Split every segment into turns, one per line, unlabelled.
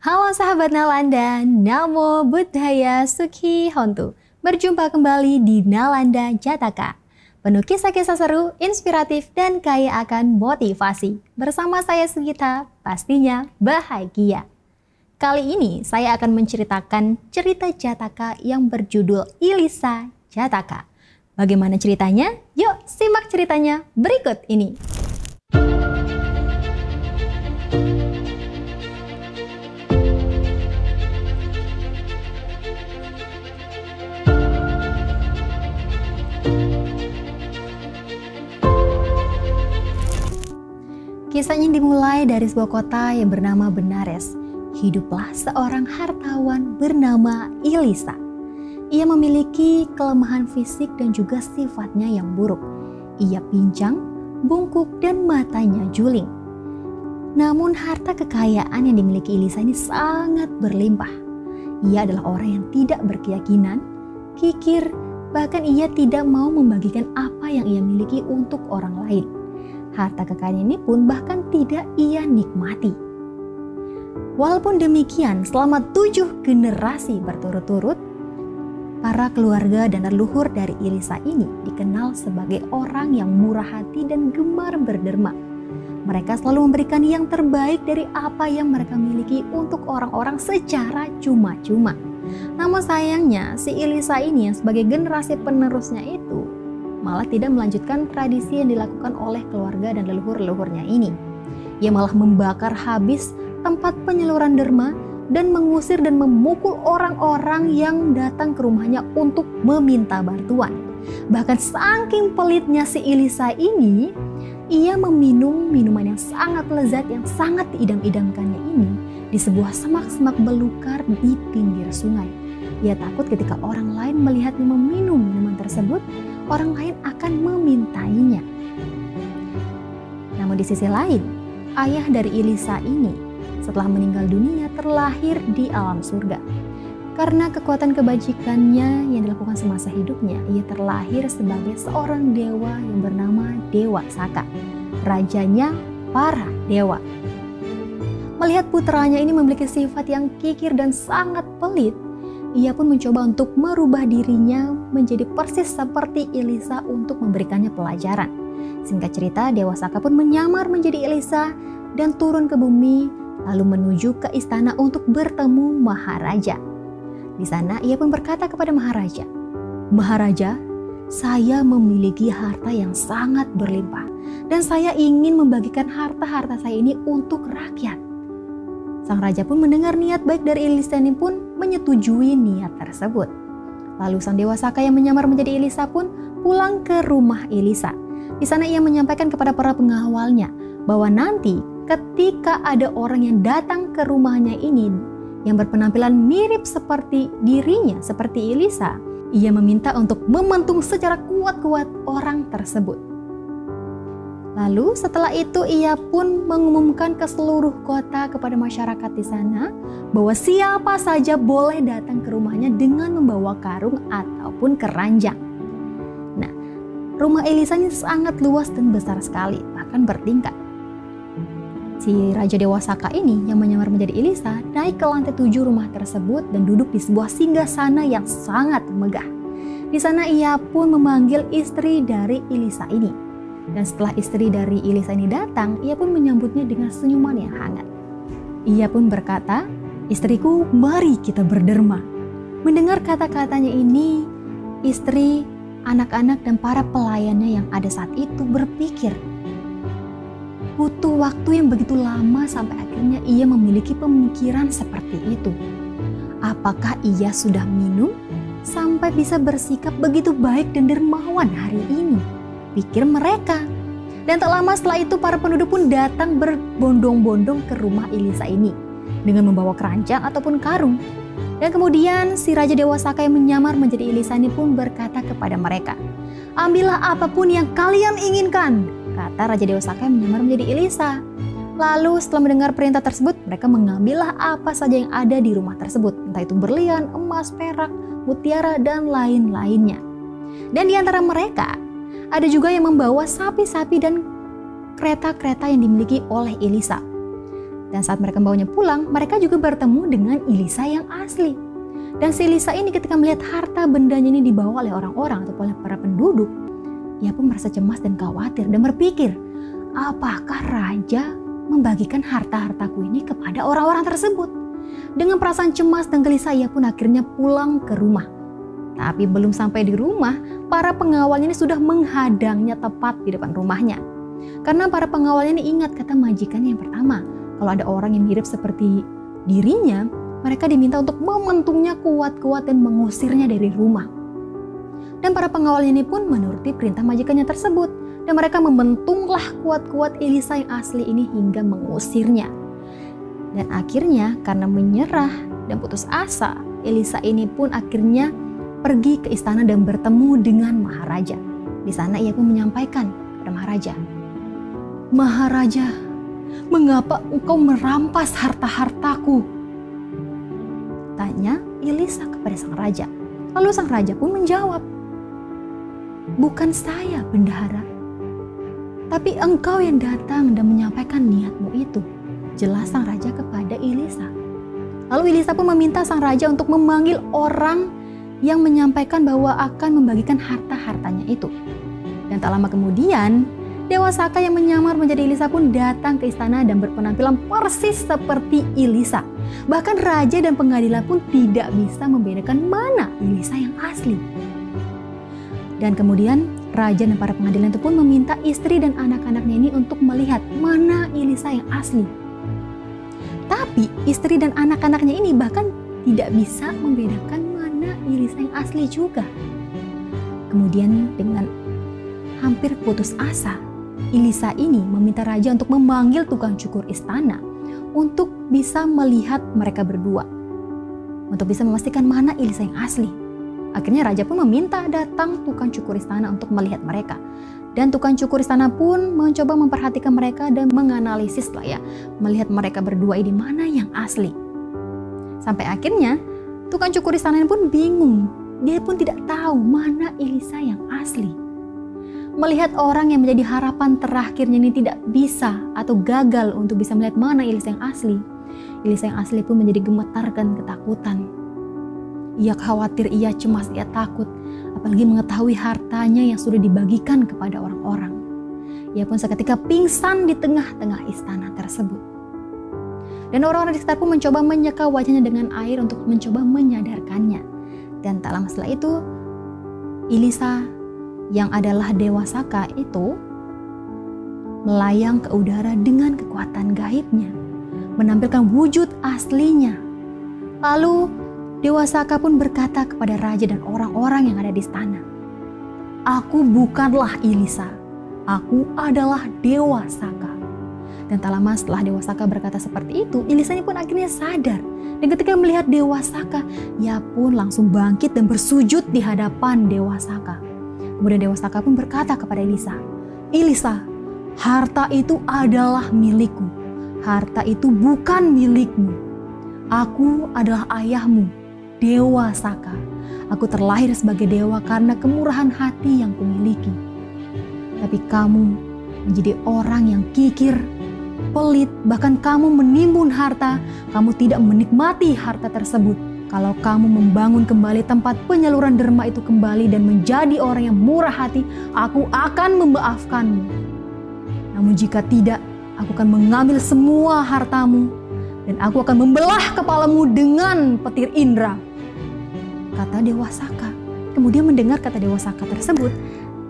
Halo sahabat Nalanda, Namo Buddhaya Sukhi Hontu. Berjumpa kembali di Nalanda Jataka. Penuh kisah-kisah seru, inspiratif, dan kaya akan motivasi. Bersama saya Sugita, pastinya bahagia. Kali ini saya akan menceritakan cerita Jataka yang berjudul Ilisa Jataka. Bagaimana ceritanya? Yuk simak ceritanya berikut ini. Kisahnya dimulai dari sebuah kota yang bernama Benares. Hiduplah seorang hartawan bernama Ilisa. Ia memiliki kelemahan fisik dan juga sifatnya yang buruk. Ia pincang, bungkuk, dan matanya juling. Namun harta kekayaan yang dimiliki Ilisa ini sangat berlimpah. Ia adalah orang yang tidak berkeyakinan, kikir, bahkan ia tidak mau membagikan apa yang ia miliki untuk orang lain. Harta kekayaan ini pun bahkan tidak ia nikmati. Walaupun demikian, selama 7 generasi berturut-turut, para keluarga dan leluhur dari Ilisa ini dikenal sebagai orang yang murah hati dan gemar berderma. Mereka selalu memberikan yang terbaik dari apa yang mereka miliki untuk orang-orang secara cuma-cuma. Namun sayangnya, si Ilisa ini yang sebagai generasi penerusnya itu malah tidak melanjutkan tradisi yang dilakukan oleh keluarga dan leluhur-leluhurnya ini. Ia malah membakar habis tempat penyaluran derma dan mengusir dan memukul orang-orang yang datang ke rumahnya untuk meminta bantuan. Bahkan saking pelitnya si Ilisa ini, ia meminum minuman yang sangat lezat yang sangat diidam-idamkannya ini di sebuah semak-semak belukar di pinggir sungai. Ia takut ketika orang lain melihatnya meminum minuman tersebut, orang lain akan memintainya. Namun di sisi lain, ayah dari Ilisa ini setelah meninggal dunia terlahir di alam surga. Karena kekuatan kebajikannya yang dilakukan semasa hidupnya, ia terlahir sebagai seorang dewa yang bernama Dewa Saka, rajanya para dewa. Melihat putranya ini memiliki sifat yang kikir dan sangat pelit, ia pun mencoba untuk merubah dirinya menjadi persis seperti Ilisa untuk memberikannya pelajaran. Singkat cerita, Dewa Saka pun menyamar menjadi Ilisa dan turun ke bumi lalu menuju ke istana untuk bertemu Maharaja. Di sana ia pun berkata kepada Maharaja, "Maharaja, saya memiliki harta yang sangat berlimpah dan saya ingin membagikan harta-harta saya ini untuk rakyat." Sang raja pun mendengar niat baik dari Ilisa ini pun menyetujui niat tersebut. Lalu sang Dewa Saka yang menyamar menjadi Ilisa pun pulang ke rumah Ilisa. Di sana ia menyampaikan kepada para pengawalnya bahwa nanti ketika ada orang yang datang ke rumahnya ini yang berpenampilan mirip seperti dirinya, seperti Ilisa, ia meminta untuk mementung secara kuat-kuat orang tersebut. Lalu setelah itu ia pun mengumumkan ke seluruh kota kepada masyarakat di sana bahwa siapa saja boleh datang ke rumahnya dengan membawa karung ataupun keranjang. Nah, rumah Ilisa ini sangat luas dan besar sekali, bahkan bertingkat. Si Raja Dewa Saka ini yang menyamar menjadi Ilisa naik ke lantai 7 rumah tersebut dan duduk di sebuah singgasana yang sangat megah. Di sana ia pun memanggil istri dari Ilisa ini. Dan setelah istri dari Ilisa ini datang, ia pun menyambutnya dengan senyuman yang hangat. Ia pun berkata, "Istriku, mari kita berderma." Mendengar kata-katanya ini, istri, anak-anak, dan para pelayannya yang ada saat itu berpikir, butuh waktu yang begitu lama sampai akhirnya ia memiliki pemikiran seperti itu. Apakah ia sudah minum sampai bisa bersikap begitu baik dan dermawan hari ini? Pikir mereka. Dan tak lama setelah itu para penduduk pun datang berbondong-bondong ke rumah Ilisa ini dengan membawa keranjang ataupun karung. Dan kemudian si Raja Dewa Saka yang menyamar menjadi Ilisa ini pun berkata kepada mereka, "Ambillah apapun yang kalian inginkan," kata Raja Dewa Saka yang menyamar menjadi Ilisa. Lalu setelah mendengar perintah tersebut, mereka mengambillah apa saja yang ada di rumah tersebut, entah itu berlian, emas, perak, mutiara, dan lain-lainnya. Dan di antara mereka ada juga yang membawa sapi-sapi dan kereta-kereta yang dimiliki oleh Ilisa. Dan saat mereka membawanya pulang, mereka juga bertemu dengan Elisa yang asli. Dan si Elisa ini ketika melihat harta bendanya ini dibawa oleh orang-orang atau oleh para penduduk, ia pun merasa cemas dan khawatir dan berpikir, apakah raja membagikan harta-hartaku ini kepada orang-orang tersebut? Dengan perasaan cemas dan gelisah, ia pun akhirnya pulang ke rumah. Tapi belum sampai di rumah, para pengawalnya ini sudah menghadangnya tepat di depan rumahnya. Karena para pengawalnya ini ingat kata majikannya yang pertama, kalau ada orang yang mirip seperti dirinya, mereka diminta untuk mementungnya kuat-kuat dan mengusirnya dari rumah. Dan para pengawalnya ini pun menuruti perintah majikannya tersebut. Dan mereka membentunglah kuat-kuat Elisa yang asli ini hingga mengusirnya. Dan akhirnya karena menyerah dan putus asa, Elisa ini pun akhirnya pergi ke istana dan bertemu dengan Maharaja. Di sana ia pun menyampaikan kepada Maharaja, "Maharaja, mengapa engkau merampas harta-hartaku?" Tanya Elisa kepada sang raja. Lalu sang raja pun menjawab, "Bukan saya, bendahara, tapi engkau yang datang dan menyampaikan niatmu itu," jelas sang raja kepada Elisa. Lalu Elisa pun meminta sang raja untuk memanggil orang yang menyampaikan bahwa akan membagikan harta-hartanya itu. Dan tak lama kemudian, Dewa Saka yang menyamar menjadi Elisa pun datang ke istana dan berpenampilan persis seperti Elisa. Bahkan raja dan pengadilan pun tidak bisa membedakan mana Elisa yang asli. Dan kemudian raja dan para pengadilan itu pun meminta istri dan anak-anaknya ini untuk melihat mana Elisa yang asli. Tapi istri dan anak-anaknya ini bahkan tidak bisa membedakan mana Elisa yang asli juga. Kemudian dengan hampir putus asa, Elisa ini meminta raja untuk memanggil tukang cukur istana untuk bisa melihat mereka berdua, untuk bisa memastikan mana Elisa yang asli. Akhirnya raja pun meminta datang tukang cukur istana untuk melihat mereka. Dan tukang cukur istana pun mencoba memperhatikan mereka dan menganalisis lah ya, melihat mereka berdua ini mana yang asli. Sampai akhirnya tukang cukur istana pun bingung, dia pun tidak tahu mana Elisa yang asli. Melihat orang yang menjadi harapan terakhirnya ini tidak bisa atau gagal untuk bisa melihat mana Elisa yang asli, Elisa yang asli pun menjadi gemetar dan ketakutan. Ia khawatir, ia cemas, ia takut, apalagi mengetahui hartanya yang sudah dibagikan kepada orang-orang. Ia pun seketika pingsan di tengah-tengah istana tersebut. Dan orang-orang di sekitar pun mencoba menyeka wajahnya dengan air untuk mencoba menyadarkannya. Dan tak lama setelah itu, Elisa yang adalah Dewa Saka itu melayang ke udara dengan kekuatan gaibnya, menampilkan wujud aslinya. Lalu Dewa Saka pun berkata kepada raja dan orang-orang yang ada di istana, "Aku bukanlah Elisa, aku adalah Dewa Saka." Dan tak lama setelah Dewa Saka berkata seperti itu, Elisa ini pun akhirnya sadar. Dan ketika melihat Dewa Saka, ia pun langsung bangkit dan bersujud di hadapan Dewa Saka. Kemudian Dewa Saka pun berkata kepada Elisa, "Elisa, harta itu adalah milikku. Harta itu bukan milikmu. Aku adalah ayahmu, Dewa Saka. Aku terlahir sebagai dewa karena kemurahan hati yang kumiliki. Tapi kamu menjadi orang yang kikir, pelit, bahkan kamu menimbun harta. Kamu tidak menikmati harta tersebut. Kalau kamu membangun kembali tempat penyaluran derma itu kembali dan menjadi orang yang murah hati, aku akan memaafkanmu. Namun jika tidak, aku akan mengambil semua hartamu dan aku akan membelah kepalamu dengan petir indera," kata Dewa Saka. Kemudian mendengar kata Dewa Saka tersebut,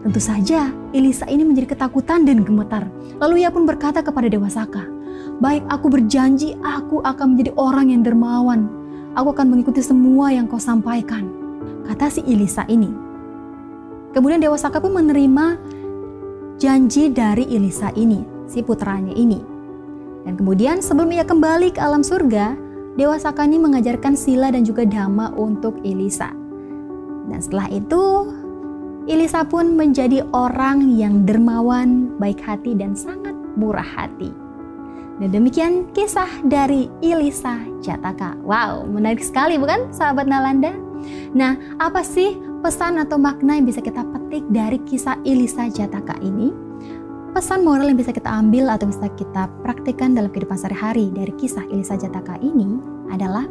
tentu saja Elisa ini menjadi ketakutan dan gemetar. Lalu ia pun berkata kepada Dewa Saka, "Baik, aku berjanji aku akan menjadi orang yang dermawan. Aku akan mengikuti semua yang kau sampaikan," kata si Elisa ini. Kemudian Dewa Saka pun menerima janji dari Elisa ini, si putranya ini. Dan kemudian sebelum ia kembali ke alam surga, Dewa Saka ini mengajarkan sila dan juga dhamma untuk Elisa. Dan setelah itu, Elisa pun menjadi orang yang dermawan, baik hati, dan sangat murah hati. Dan demikian kisah dari Elisa Jataka. Wow, menarik sekali bukan sahabat Nalanda? Nah, apa sih pesan atau makna yang bisa kita petik dari kisah Elisa Jataka ini? Pesan moral yang bisa kita ambil atau bisa kita praktikkan dalam kehidupan sehari-hari dari kisah Elisa Jataka ini adalah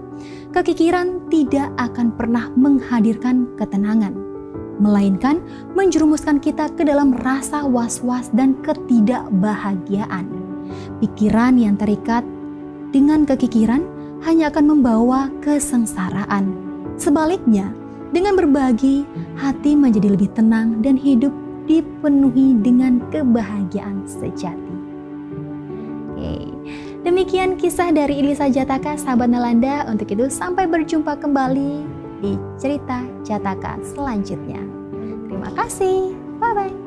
kekikiran tidak akan pernah menghadirkan ketenangan, melainkan menjerumuskan kita ke dalam rasa was-was dan ketidakbahagiaan. Pikiran yang terikat dengan kekikiran hanya akan membawa kesengsaraan. Sebaliknya, dengan berbagi, hati menjadi lebih tenang dan hidup dipenuhi dengan kebahagiaan sejati. Oke, demikian kisah dari Elisa Jataka, sahabat Nalanda. Untuk itu, sampai berjumpa kembali di cerita Jataka selanjutnya. Terima kasih, bye-bye.